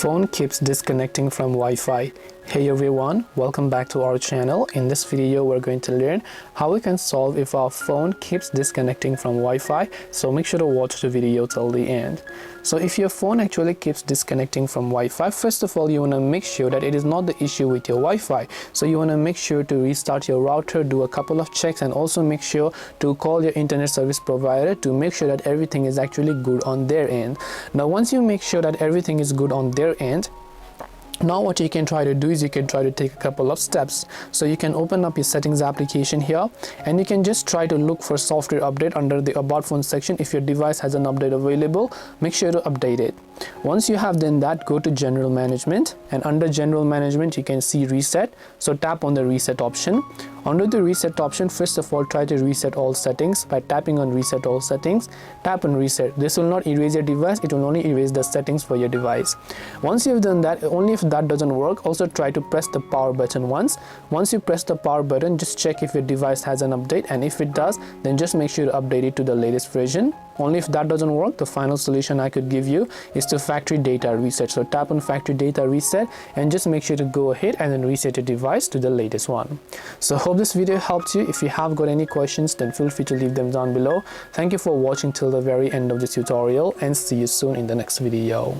Phone keeps disconnecting from Wi-Fi. Hey everyone, welcome back to our channel. In this video we're going to learn how we can solve if our phone keeps disconnecting from Wi-Fi, so make sure to watch the video till the end. So if your phone actually keeps disconnecting from Wi-Fi, first of all you want to make sure that it is not the issue with your Wi-Fi. So you want to make sure to restart your router, do a couple of checks, and also make sure to call your internet service provider to make sure that everything is actually good on their end. Now once you make sure that everything is good on their end, now what you can try to do is you can try to take a couple of steps. So you can open up your settings application here, and you can just try to look for software update under the about phone section. If your device has an update available, make sure to update it. Once you have done that, go to general management, and under general management you can see reset. So tap on the reset option. Under the reset option, first of all try to reset all settings by tapping on reset all settings. Tap on reset. This will not erase your device, it will only erase the settings for your device. Once you've done that, only if that doesn't work, also try to press the power button once. Once you press the power button, just check if your device has an update, and if it does, then just make sure to update it to the latest version. Only if that doesn't work, the final solution I could give you is to factory data reset. So tap on factory data reset and just make sure to go ahead and then reset your device to the latest one. So hope this video helped you. If you have got any questions, then feel free to leave them down below. Thank you for watching till the very end of this tutorial, and see you soon in the next video.